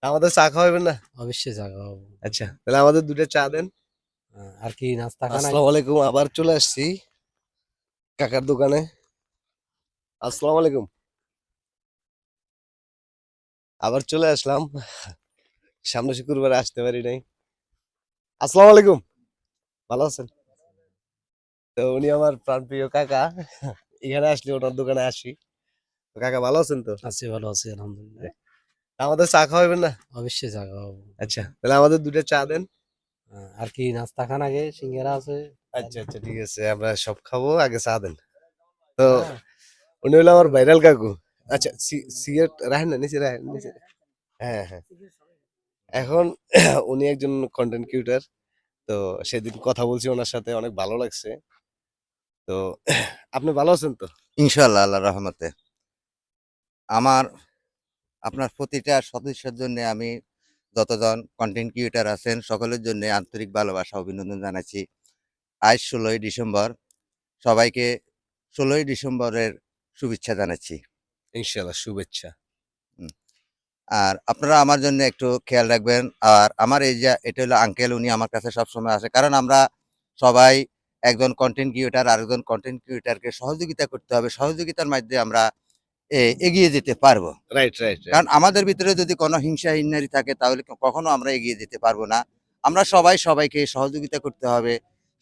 আমাদের চা খাওয়াবেন না? অবশ্যই চা খাওয়াবো। আচ্ছা, তাহলে আমাদের ২ টা চা দেন। আর কি নাস্তা খানা? আসসালামু আলাইকুম। আবার চলে আসছি কাকার দোকানে। আসসালামু আলাইকুম। আবার চলে আসলাম। সামনে শুক্রবারে আসতে পারি নাই। আসসালামু আলাইকুম। ভালো আছেন? তো উনি আমার প্রাণপ্রিয় কাকা। এখানে আসলে ওনার দোকানে আসি। তো কাকা ভালো আছেন তো? আছি, ভালো আছি আলহামদুলিল্লাহ। জি। আমাদের চা খাওয়াবেন না? অবশ্যই চা খাওয়াবো। আচ্ছা, তাহলে আমাদের ২ টা চা দেন। আর কি নাস্তা খান আগে? সিঙ্গারা আছে। আচ্ছা, আচ্ছা, ঠিক আছে। আমরা সব খাবো, আগে চা দেন। তো উনি হলো আমার ভাইরাল কাকু। আচ্ছা, সিগারেট রাখেন না, নিচে রাখেন, নিচে। হ্যাঁ, হ্যাঁ। এখন উনি একজন কনটেন্ট ক্রিয়েটর। তো সেদিন কথা বলছি ওনার সাথে, অনেক ভালো লাগছে। তো আপনি ভালো আছেন তো? ইনশাআল্লাহ আল্লাহর রহমতে। আমার আপনার প্রতিটা সদস্যের জন্য আমি যতজন কন্টেন্ট ক্রিয়েটর আছেন সকলের জন্য আন্তরিক ভালোবাসা অভিনন্দন জানাচ্ছি। আজ ১৬ই ডিসেম্বর। সবাইকে ১৬ই ডিসেম্বরের শুভেচ্ছা জানাচ্ছি। ইনশাআল্লাহ, শুভেচ্ছা। হুম। আর আপনারা আমার জন্য একটু খেয়াল রাখবেন। আর আমার এই যে এটা হলো আঙ্কেল, উনি আমার কাছে সবসময় আসে। কারণ আমরা সবাই একজন কন্টেন্ট ক্রিয়েটর আরেকজন কন্টেন্ট ক্রিয়েটরকে সহযোগিতা করতে হবে। সহযোগিতার মাধ্যমে আমরা এগিয়ে যেতে পারবো। Right, right, right. কারণ আমাদের ভিতরে যদি কোনো হিংসা হিন্নারি থাকে তাহলে কখনো আমরা এগিয়ে যেতে পারবো না। আমরা সবাই সবাইকে সহযোগিতা করতে হবে।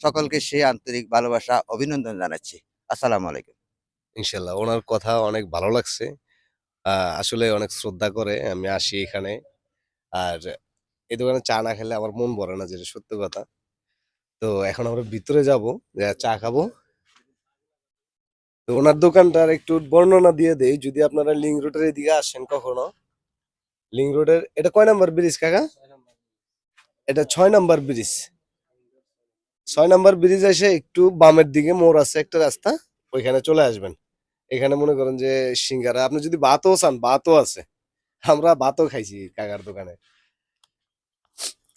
সকলকে সে আন্তরিক ভালোবাসা অভিনন্দন জানাচ্ছি। আসসালামু আলাইকুম। ইনশাআল্লাহ। উনার কথা অনেক ভালো লাগছে। আ আসলে অনেক শ্রদ্ধা করে আমি আসি এখানে। আর এই দোকানে চা না খেলে আমার মন ভরে না, যেটা সত্য কথা। তো এখন আমরা ভিতরে যাবো, যায়া চা খাবো। তো উনার দোকানটার একটু বর্ণনা দিয়ে দেই। যদি আপনারা লিংক রোডের এদিকে আসেন কখনো, লিংক রোডের এটা কয় নাম্বার ব্রিজ কাকা? এটা ৬ নাম্বার ব্রিজ। ৬ নাম্বার ব্রিজ এসে একটু বামের দিকে মোড় আছে একটা রাস্তা, ওইখানে চলে আসবেন। এখানে মনে করেন যে সিঙ্গারা, আপনি যদি ভাতও চান, ভাতও আছে। আমরা ভাতও খাইছি কাকার দোকানে।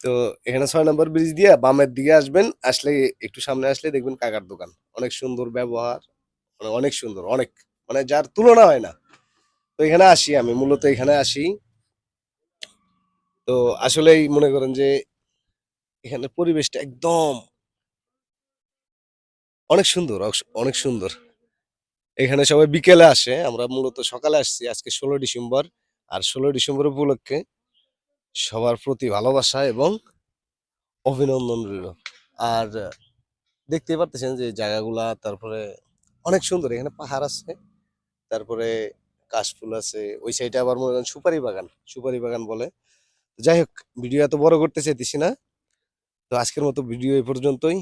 তো এখানে ৬ নাম্বার ব্রিজ দিয়ে বামের দিকে আসবেন। আসলে একটু সামনে আসলে দেখবেন কাকার দোকান। অনেক সুন্দর ব্যবহার, মানে অনেক সুন্দর, অনেক। মানে যার তুলনা হয় না। তো এখানে আসি আমি, মূলত এখানে আসি। তো আসলেই মনে করেন যে এখানের পরিবেশটা একদম অনেক সুন্দর, অনেক সুন্দর। এখানে সবাই বিকেলে আসে। আমরা মূলত সকালে আসছি। আজকে ১৬ ডিসেম্বর। আর ১৬ ডিসেম্বর উপলক্ষে সবার প্রতি ভালোবাসা এবং অভিনন্দন রইল। আর দেখতেই পারতেছেন যে জায়গাগুলা, তারপরে অনেক সুন্দর। এখানে পাহাড় আছে, তারপরে কাশফুল আছে। ওই সাইডে আবার মনে করেন সুপারি বাগান, সুপারি বাগান বলে। যাই হোক, ভিডিও এত বড় করতে চাইতেছি না। তো আজকের মতো ভিডিও এই পর্যন্তই।